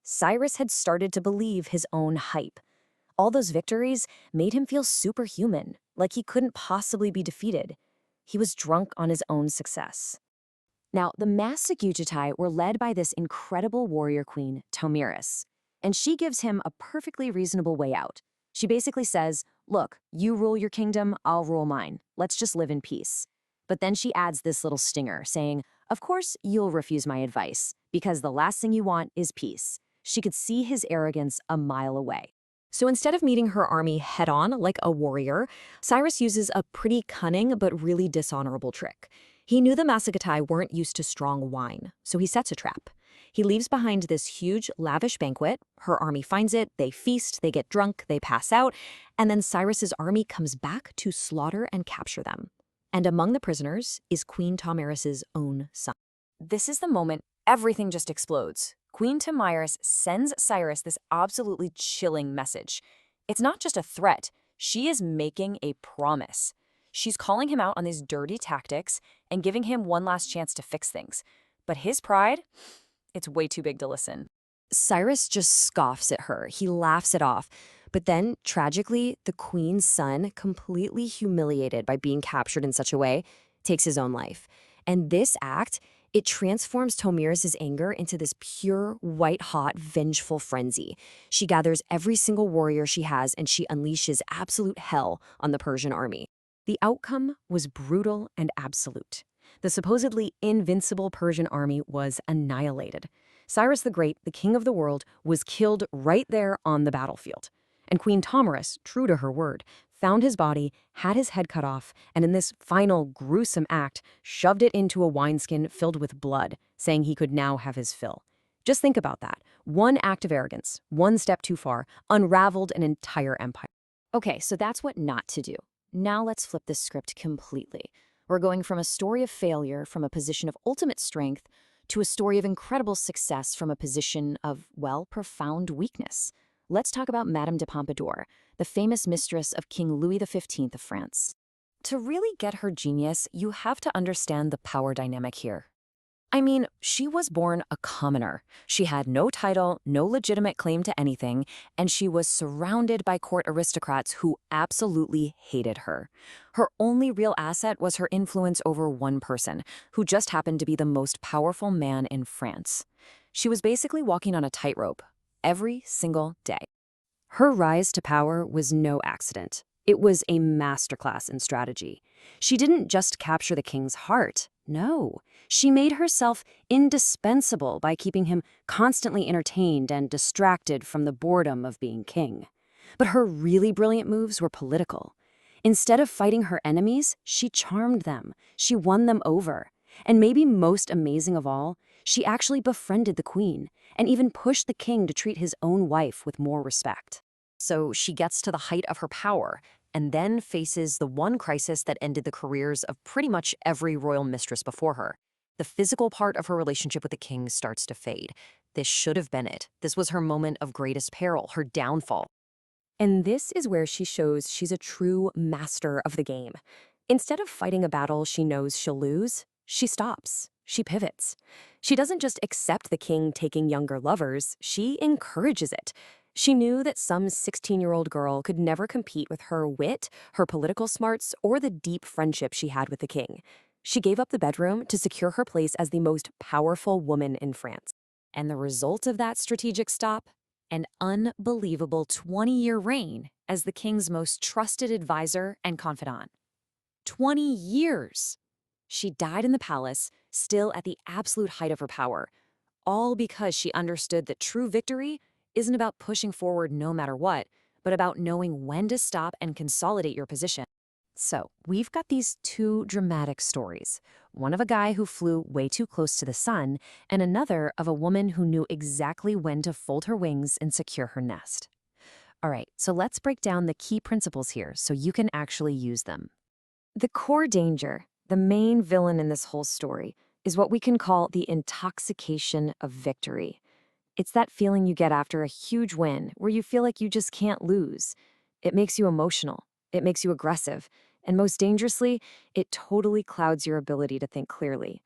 Cyrus had started to believe his own hype. All those victories made him feel superhuman, like he couldn't possibly be defeated. He was drunk on his own success. Now, the Massagetae were led by this incredible warrior queen, Tomiris, and she gives him a perfectly reasonable way out. She basically says, look, you rule your kingdom, I'll rule mine. Let's just live in peace. But then she adds this little stinger, saying, of course, you'll refuse my advice, because the last thing you want is peace. She could see his arrogance a mile away. So instead of meeting her army head-on like a warrior, Cyrus uses a pretty cunning but really dishonorable trick. He knew the Massagetae weren't used to strong wine, so he sets a trap. He leaves behind this huge, lavish banquet. Her army finds it, they feast, they get drunk, they pass out, and then Cyrus's army comes back to slaughter and capture them. And among the prisoners is Queen Tomiris's own son. This is the moment everything just explodes. Queen Tomiris sends Cyrus this absolutely chilling message. It's not just a threat, she is making a promise. She's calling him out on these dirty tactics and giving him one last chance to fix things. But his pride, it's way too big to listen. Cyrus just scoffs at her. He laughs it off. But then, tragically, the queen's son, completely humiliated by being captured in such a way, takes his own life. And this act, it transforms Tomiris' anger into this pure, white-hot, vengeful frenzy. She gathers every single warrior she has and she unleashes absolute hell on the Persian army. The outcome was brutal and absolute. The supposedly invincible Persian army was annihilated. Cyrus the Great, the king of the world, was killed right there on the battlefield. And Queen Tomiris, true to her word, found his body, had his head cut off, and in this final gruesome act, shoved it into a wineskin filled with blood, saying he could now have his fill. Just think about that. One act of arrogance, one step too far, unraveled an entire empire. Okay, so that's what not to do. Now let's flip this script completely. We're going from a story of failure from a position of ultimate strength to a story of incredible success from a position of, well, profound weakness. Let's talk about Madame de Pompadour, the famous mistress of King Louis XV of France. To really get her genius, you have to understand the power dynamic here. I mean, she was born a commoner. She had no title, no legitimate claim to anything, and she was surrounded by court aristocrats who absolutely hated her. Her only real asset was her influence over one person, who just happened to be the most powerful man in France. She was basically walking on a tightrope every single day. Her rise to power was no accident. It was a masterclass in strategy. She didn't just capture the king's heart. No, she made herself indispensable by keeping him constantly entertained and distracted from the boredom of being king. But her really brilliant moves were political. Instead of fighting her enemies, she charmed them. She won them over. And maybe most amazing of all, she actually befriended the queen and even pushed the king to treat his own wife with more respect. So she gets to the height of her power and then faces the one crisis that ended the careers of pretty much every royal mistress before her. The physical part of her relationship with the king starts to fade. This should have been it. This was her moment of greatest peril, her downfall. And this is where she shows she's a true master of the game. Instead of fighting a battle she knows she'll lose, she stops. She pivots. She doesn't just accept the king taking younger lovers, she encourages it. She knew that some 16-year-old girl could never compete with her wit, her political smarts, or the deep friendship she had with the king. She gave up the bedroom to secure her place as the most powerful woman in France. And the result of that strategic stop? An unbelievable 20-year reign as the king's most trusted advisor and confidant. 20 years! She died in the palace, still at the absolute height of her power, all because she understood that true victory isn't about pushing forward no matter what, but about knowing when to stop and consolidate your position. So, we've got these two dramatic stories, one of a guy who flew way too close to the sun, and another of a woman who knew exactly when to fold her wings and secure her nest. All right, so let's break down the key principles here so you can actually use them. The core danger, the main villain in this whole story, is what we can call the intoxication of victory. It's that feeling you get after a huge win, where you feel like you just can't lose. It makes you emotional, it makes you aggressive, and most dangerously, it totally clouds your ability to think clearly.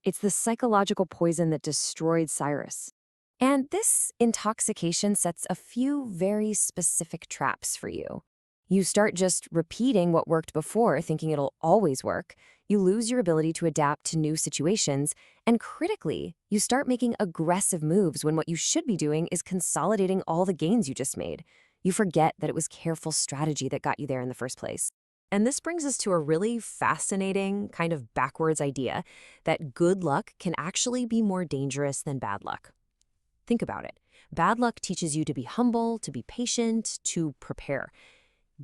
It's the psychological poison that destroyed Cyrus. And this intoxication sets a few very specific traps for you. You start just repeating what worked before, thinking it'll always work. You lose your ability to adapt to new situations. And critically, you start making aggressive moves when what you should be doing is consolidating all the gains you just made. You forget that it was careful strategy that got you there in the first place. And this brings us to a really fascinating, kind of backwards idea that good luck can actually be more dangerous than bad luck. Think about it. Bad luck teaches you to be humble, to be patient, to prepare.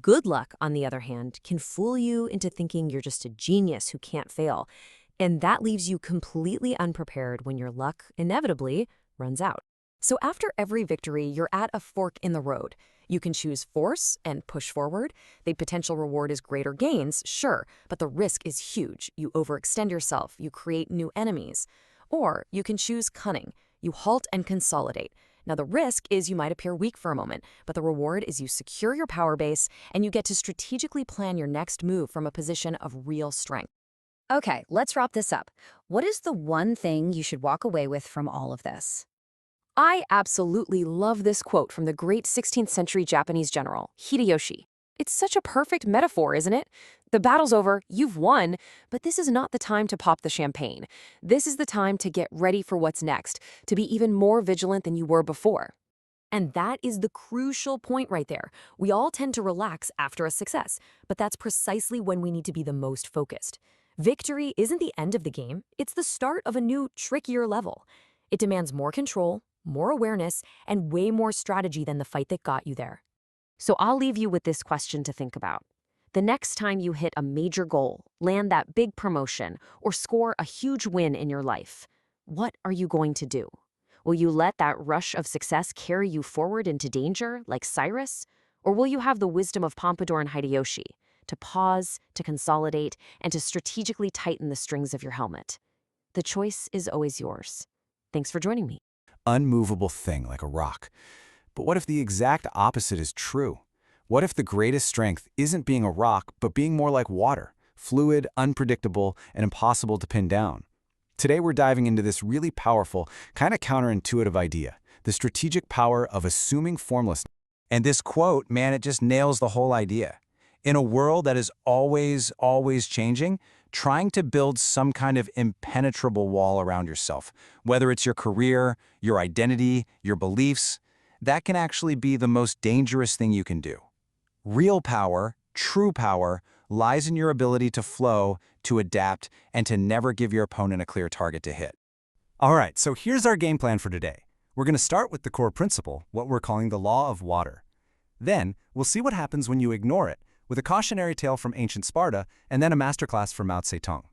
Good luck, on the other hand, can fool you into thinking you're just a genius who can't fail, and that leaves you completely unprepared when your luck inevitably runs out. So after every victory, you're at a fork in the road. You can choose force and push forward. The potential reward is greater gains, sure, but the risk is huge. You overextend yourself, you create new enemies. Or you can choose cunning. You halt and consolidate. Now, the risk is you might appear weak for a moment, but the reward is you secure your power base and you get to strategically plan your next move from a position of real strength. Okay, let's wrap this up. What is the one thing you should walk away with from all of this? I absolutely love this quote from the great 16th century Japanese general, Hideyoshi. It's such a perfect metaphor, isn't it? The battle's over, you've won, but this is not the time to pop the champagne. This is the time to get ready for what's next, to be even more vigilant than you were before. And that is the crucial point right there. We all tend to relax after a success, but that's precisely when we need to be the most focused. Victory isn't the end of the game, it's the start of a new, trickier level. It demands more control, more awareness, and way more strategy than the fight that got you there. So I'll leave you with this question to think about. The next time you hit a major goal, land that big promotion, or score a huge win in your life, what are you going to do? Will you let that rush of success carry you forward into danger, like Cyrus? Or will you have the wisdom of Pompadour and Hideyoshi to pause, to consolidate, and to strategically tighten the strings of your helmet? The choice is always yours. Thanks for joining me. Unmovable thing like a rock. But what if the exact opposite is true? What if the greatest strength isn't being a rock, but being more like water, fluid, unpredictable, and impossible to pin down? Today we're diving into this really powerful, kind of counterintuitive idea, the strategic power of assuming formlessness. And this quote, man, it just nails the whole idea. In a world that is always changing, trying to build some kind of impenetrable wall around yourself, whether it's your career, your identity, your beliefs, that can actually be the most dangerous thing you can do. Real power, true power, lies in your ability to flow, to adapt, and to never give your opponent a clear target to hit. All right, so here's our game plan for today. We're going to start with the core principle, what we're calling the law of water. Then, we'll see what happens when you ignore it, with a cautionary tale from ancient Sparta and then a masterclass from Mao Zedong.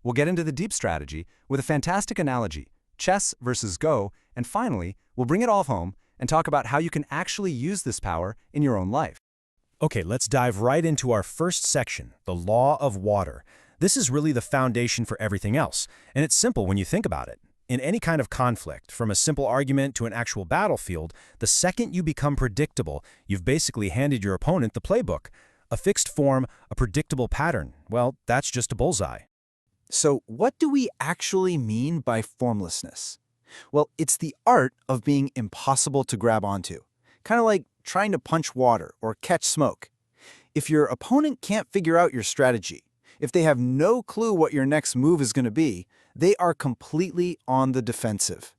We'll get into the deep strategy with a fantastic analogy, chess versus Go, and finally, we'll bring it all home and talk about how you can actually use this power in your own life. Okay, let's dive right into our first section, the law of water. This is really the foundation for everything else, and it's simple when you think about it. In any kind of conflict, from a simple argument to an actual battlefield, the second you become predictable, you've basically handed your opponent the playbook. A fixed form, a predictable pattern, well, that's just a bullseye. So what do we actually mean by formlessness? Well, it's the art of being impossible to grab onto, kind of like trying to punch water or catch smoke. If your opponent can't figure out your strategy, if they have no clue what your next move is going to be, they are completely on the defensive.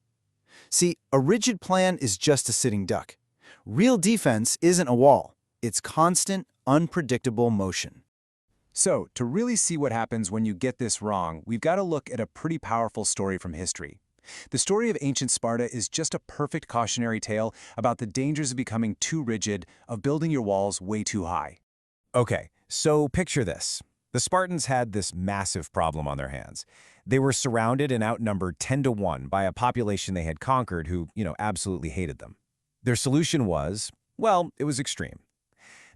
See, a rigid plan is just a sitting duck. Real defense isn't a wall. It's constant, unpredictable motion. So, to really see what happens when you get this wrong, we've got to look at a pretty powerful story from history. The story of ancient Sparta is just a perfect cautionary tale about the dangers of becoming too rigid, of building your walls way too high. Okay, so picture this. The Spartans had this massive problem on their hands. They were surrounded and outnumbered 10-1 by a population they had conquered who, absolutely hated them. Their solution was, well, it was extreme.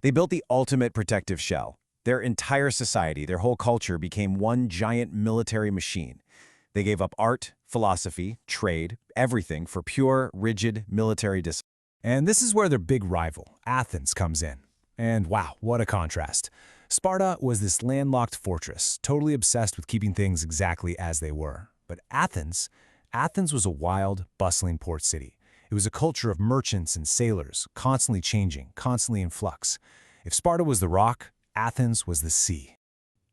They built the ultimate protective shell. Their entire society, their whole culture became one giant military machine. They gave up art, philosophy, trade, everything for pure, rigid military discipline. And this is where their big rival, Athens, comes in. And wow, what a contrast. Sparta was this landlocked fortress, totally obsessed with keeping things exactly as they were. But Athens was a wild, bustling port city. It was a culture of merchants and sailors, constantly changing, constantly in flux. If Sparta was the rock, Athens was the sea.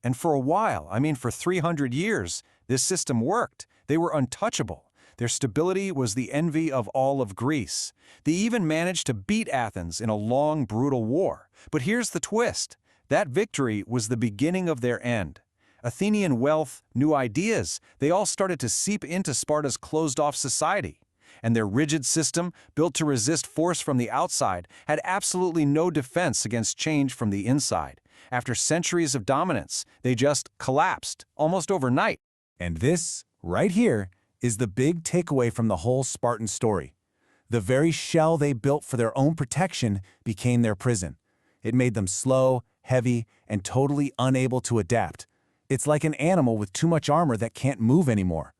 And for a while, for 300 years, this system worked. They were untouchable. Their stability was the envy of all of Greece. They even managed to beat Athens in a long, brutal war. But here's the twist. That victory was the beginning of their end. Athenian wealth, new ideas, they all started to seep into Sparta's closed-off society. And their rigid system, built to resist force from the outside, had absolutely no defense against change from the inside. After centuries of dominance, they just collapsed, almost overnight. And this, right here, is the big takeaway from the whole Spartan story. The very shell they built for their own protection became their prison. It made them slow, heavy, and totally unable to adapt. It's like an animal with too much armor that can't move anymore.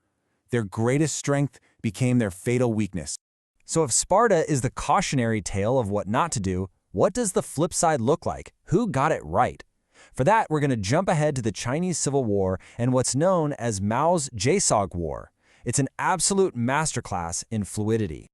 Their greatest strength became their fatal weakness. So if Sparta is the cautionary tale of what not to do, what does the flip side look like? Who got it right? For that, we're going to jump ahead to the Chinese Civil War and what's known as Mao's Jaesog War. It's an absolute masterclass in fluidity.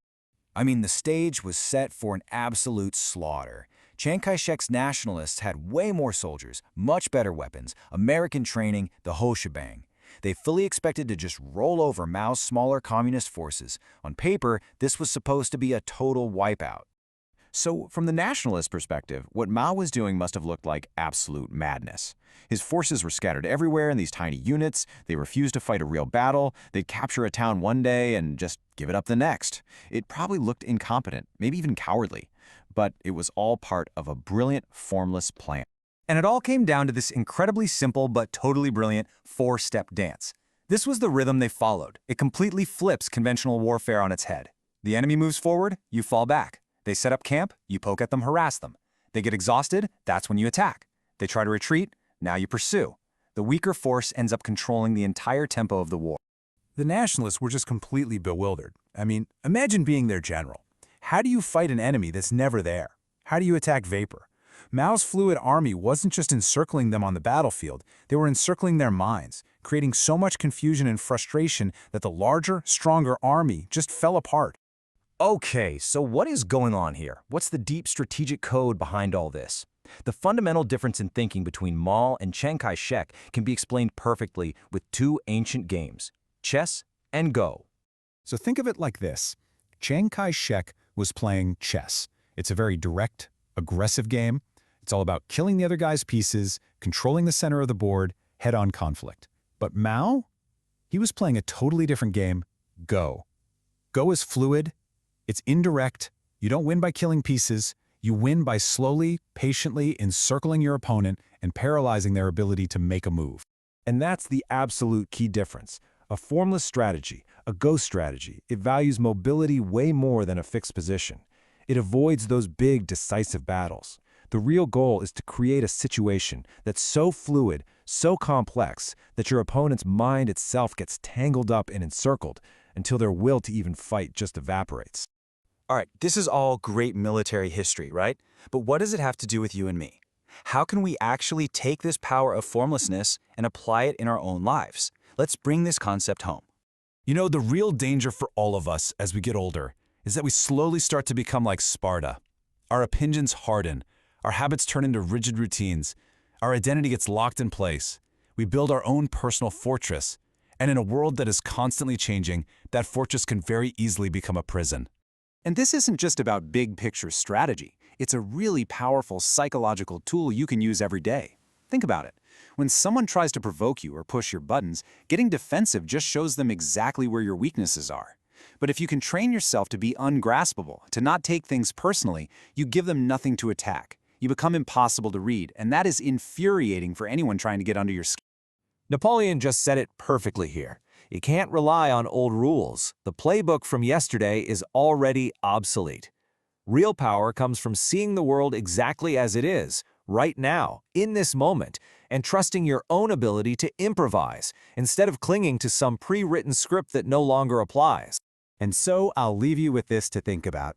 I mean, the stage was set for an absolute slaughter. Chiang Kai-shek's nationalists had way more soldiers, much better weapons, American training, the whole shebang. They fully expected to just roll over Mao's smaller communist forces. On paper, this was supposed to be a total wipeout. So, from the nationalist perspective, what Mao was doing must have looked like absolute madness. His forces were scattered everywhere in these tiny units, they refused to fight a real battle, they'd capture a town one day and just give it up the next. It probably looked incompetent, maybe even cowardly. But it was all part of a brilliant, formless plan. And it all came down to this incredibly simple but totally brilliant four-step dance. This was the rhythm they followed. It completely flips conventional warfare on its head. The enemy moves forward, you fall back. They set up camp, you poke at them, harass them. They get exhausted, that's when you attack. They try to retreat, now you pursue. The weaker force ends up controlling the entire tempo of the war. The nationalists were just completely bewildered. I mean, imagine being their general. How do you fight an enemy that's never there? How do you attack vapor? Mao's fluid army wasn't just encircling them on the battlefield, they were encircling their minds, creating so much confusion and frustration that the larger, stronger army just fell apart. Okay, so what is going on here? What's the deep strategic code behind all this? The fundamental difference in thinking between Mao and Chiang Kai-shek can be explained perfectly with two ancient games, chess and Go. So think of it like this. Chiang Kai-shek was playing chess. It's a very direct, aggressive game. It's all about killing the other guy's pieces, controlling the center of the board, head-on conflict. But Mao? He was playing a totally different game, Go. Go is fluid. It's indirect. You don't win by killing pieces. You win by slowly, patiently encircling your opponent and paralyzing their ability to make a move. And that's the absolute key difference. A formless strategy, a Go strategy, it values mobility way more than a fixed position. It avoids those big, decisive battles. The real goal is to create a situation that's so fluid, so complex, that your opponent's mind itself gets tangled up and encircled until their will to even fight just evaporates. All right, this is all great military history, right? But what does it have to do with you and me? How can we actually take this power of formlessness and apply it in our own lives? Let's bring this concept home. You know, the real danger for all of us as we get older is that we slowly start to become like Sparta. Our opinions harden, our habits turn into rigid routines, our identity gets locked in place. We build our own personal fortress, and in a world that is constantly changing, that fortress can very easily become a prison. And this isn't just about big-picture strategy. It's a really powerful psychological tool you can use every day. Think about it. When someone tries to provoke you or push your buttons, getting defensive just shows them exactly where your weaknesses are. But if you can train yourself to be ungraspable, to not take things personally, you give them nothing to attack. You become impossible to read, and that is infuriating for anyone trying to get under your skin. Napoleon just said it perfectly here. You can't rely on old rules. The playbook from yesterday is already obsolete. Real power comes from seeing the world exactly as it is, right now, in this moment, and trusting your own ability to improvise, instead of clinging to some pre-written script that no longer applies. And so I'll leave you with this to think about.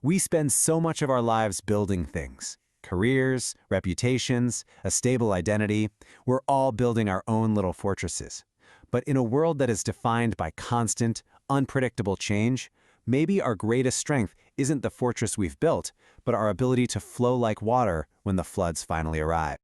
We spend so much of our lives building things. Careers, reputations, a stable identity. We're all building our own little fortresses. But in a world that is defined by constant, unpredictable change, maybe our greatest strength isn't the fortress we've built, but our ability to flow like water when the floods finally arrive.